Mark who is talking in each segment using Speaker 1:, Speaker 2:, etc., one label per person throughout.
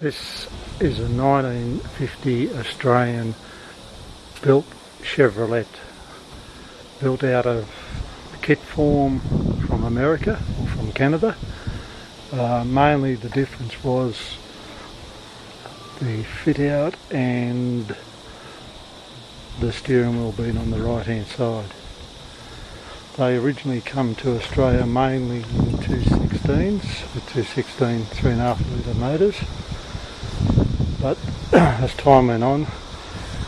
Speaker 1: This is a 1950 Australian built Chevrolet, built out of kit form from America or from Canada. Mainly the difference was the fit out and the steering wheel being on the right hand side. They originally come to Australia mainly in 216s with 216 3.5 litre motors, but as time went on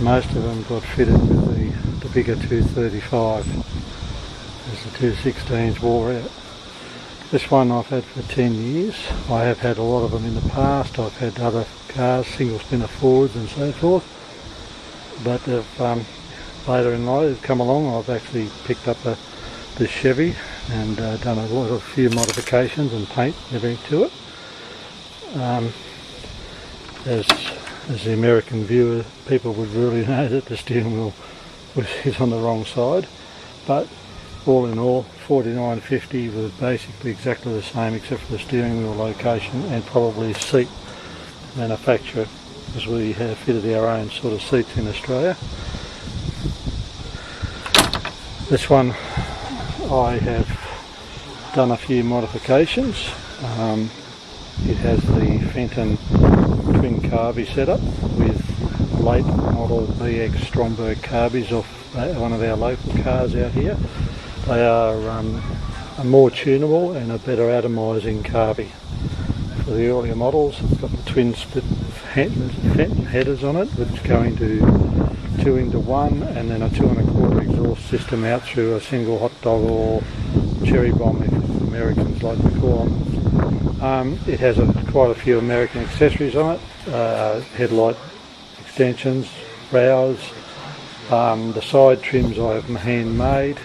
Speaker 1: most of them got fitted with the bigger 235 as the 216s wore out. This one I've had for 10 years. I have had a lot of them in the past. I've had other cars, single spinner Fords and so forth, but later in life they've come along. I've actually picked up this Chevy and done a few modifications and paint and everything to it. As the American viewer, people would really know that the steering wheel is on the wrong side, but all in all 4950 was basically exactly the same except for the steering wheel location and probably seat manufacturer, because we have fitted our own sort of seats in Australia. This one I have done a few modifications. It has the Fenton twin carby setup with late model BX Stromberg carbies off one of our local cars out here. They are more tunable and a better atomising carby. For the earlier models, it's got the twin split Fenton headers on it, which go into 2 into 1, and then a 2 1/4 exhaust system out through a single hot dog or cherry bomb, if Americans like to call them. It has quite a few American accessories on it, headlight extensions, rails, the side trims I have handmade,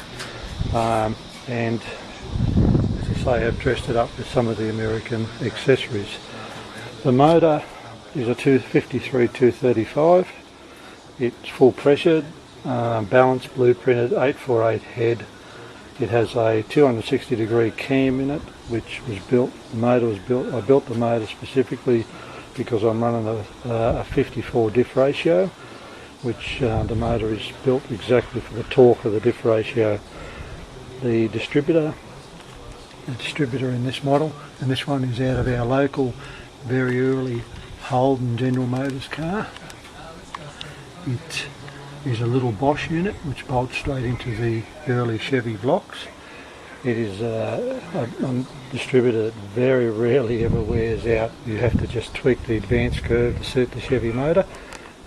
Speaker 1: and as I say, I've dressed it up with some of the American accessories. The motor is a 253 235. It's full pressured, balanced, blueprinted, 848 head. It has a 260 degree cam in it, which was built. The motor was built. I built the motor specifically because I'm running a 54 diff ratio, which the motor is built exactly for the torque of the diff ratio. The distributor in this model, and this one is out of our local, very early Holden General Motors car. It is a little Bosch unit which bolts straight into the early Chevy blocks. It is a distributor that very rarely ever wears out. You have to just tweak the advance curve to suit the Chevy motor,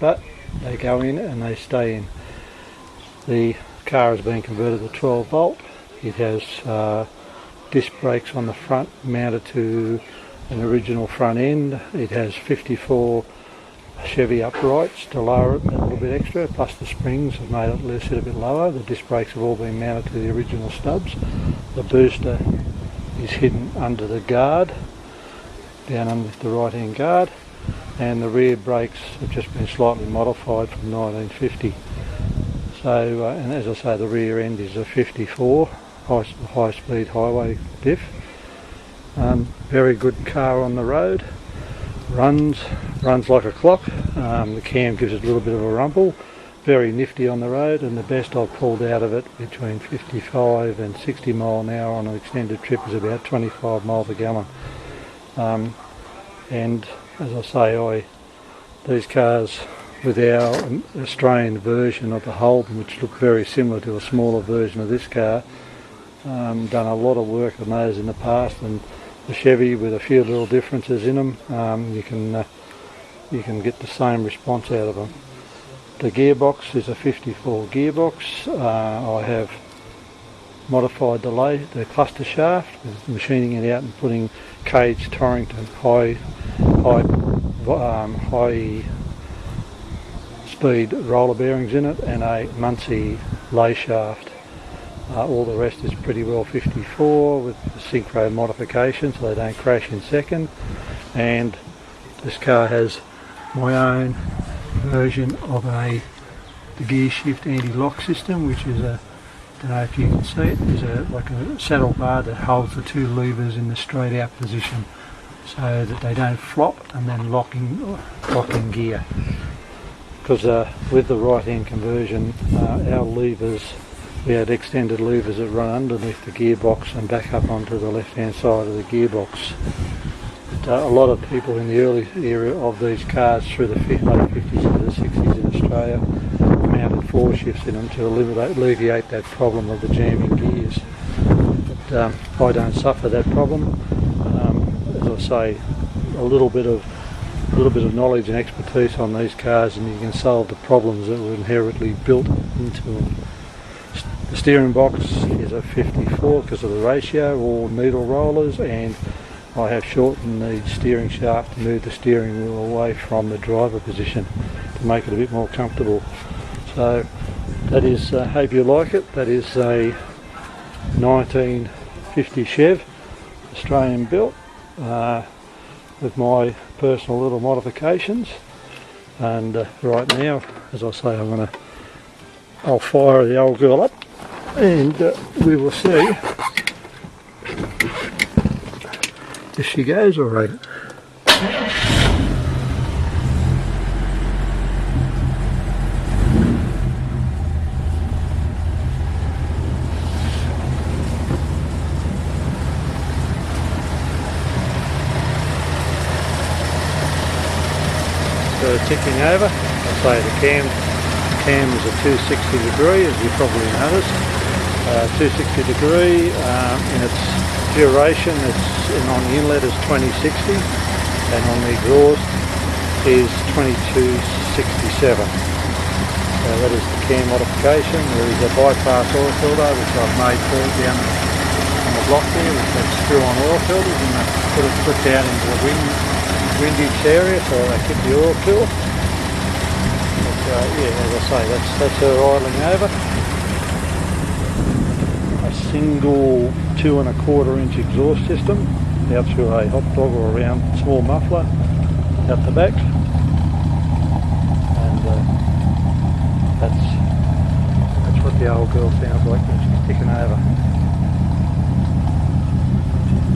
Speaker 1: but they go in and they stay in. The car has been converted to 12 volt. It has disc brakes on the front mounted to an original front end. It has 54 Chevy uprights to lower it a little bit extra, plus the springs have made it sit a bit lower. The disc brakes have all been mounted to the original stubs. The booster is hidden under the guard, down underneath the right hand guard, and the rear brakes have just been slightly modified from 1950. So, and as I say, the rear end is a 54 high speed highway diff. Very good car on the road. Runs like a clock. The cam gives it a little bit of a rumble. Very nifty on the road, and the best I've pulled out of it between 55 and 60 mile an hour on an extended trip is about 25 miles a gallon. And as I say, these cars with our Australian version of the Holden, which look very similar to a smaller version of this car, done a lot of work on those in the past, and the Chevy with a few little differences in them, you can get the same response out of them. The gearbox is a 54 gearbox. I have modified the cluster shaft with machining it out and putting Cage Torrington high speed roller bearings in it and a Muncie lay shaft. All the rest is pretty well 54 with the synchro modification so they don't crash in second. And this car has my own version of the gear shift anti-lock system, which is I don't know if you can see it, is like a saddle bar that holds the two levers in the straight out position. so that they don't flop and then lock in gear. Because with the right hand conversion, our levers, we had extended levers that run underneath the gearbox and back up onto the left hand side of the gearbox. But, a lot of people in the early era of these cars through the late 50s into the 60s in Australia mounted floor shifts in them to alleviate that problem of the jamming gears. But I don't suffer that problem. As I say, a little bit of knowledge and expertise on these cars and you can solve the problems that were inherently built into them. The steering box is a 54 because of the ratio, all needle rollers, and I have shortened the steering shaft to move the steering wheel away from the driver position to make it a bit more comfortable. So that is, hope you like it, that is a 1950 Chev, Australian built, with my personal little modifications. And right now, as I say, I'll fire the old girl up and we will see if she goes alright. So ticking over, I'll say the cam is a 260 degree, as you probably noticed. 260 degree in its duration, on the inlet is 2060 and on the exhaust is 2267. So that is the cam modification. There is a bypass oil filter which I've made for it down on the block there, which has screw-on oil filters, and they put down into the windage area so they keep the oil cool. But yeah, as I say, that's her idling over. A single 2¼ inch exhaust system out through a hot dog or a round small muffler out the back, and that's what the old girl sounds like when she's ticking over.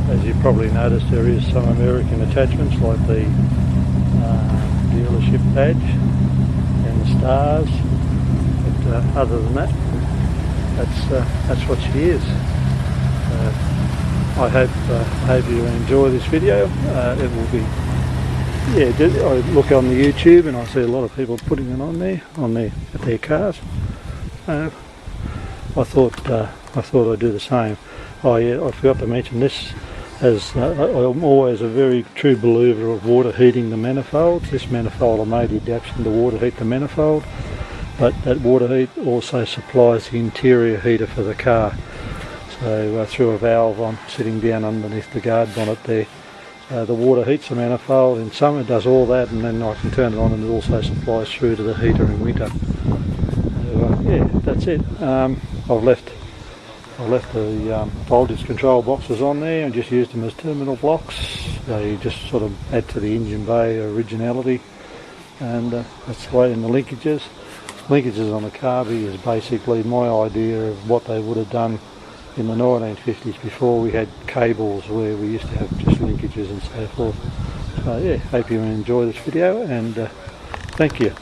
Speaker 1: As you probably noticed, there is some American attachments like the dealership badge and the stars, but other than that, that's what she is. I hope you enjoy this video. It will be, yeah, I look on the YouTube and I see a lot of people putting it on their cars. I thought I'd do the same. Oh yeah, I forgot to mention this, as I'm always a very true believer of water heating the manifolds. This manifold I made the adaptation to water heat the manifold, but that water heat also supplies the interior heater for the car. So through a valve I'm sitting down underneath the guard bonnet there. The water heats the manifold in summer, it does all that, and then I can turn it on and it also supplies through to the heater in winter. So yeah, that's it. I've left the voltage control boxes on there and just used them as terminal blocks. They just sort of add to the engine bay originality, and that's the way in the linkages. Linkages on the Carby is basically my idea of what they would have done in the 1950s before we had cables, where we used to have just linkages and so forth. So yeah, hope you enjoy this video, and thank you.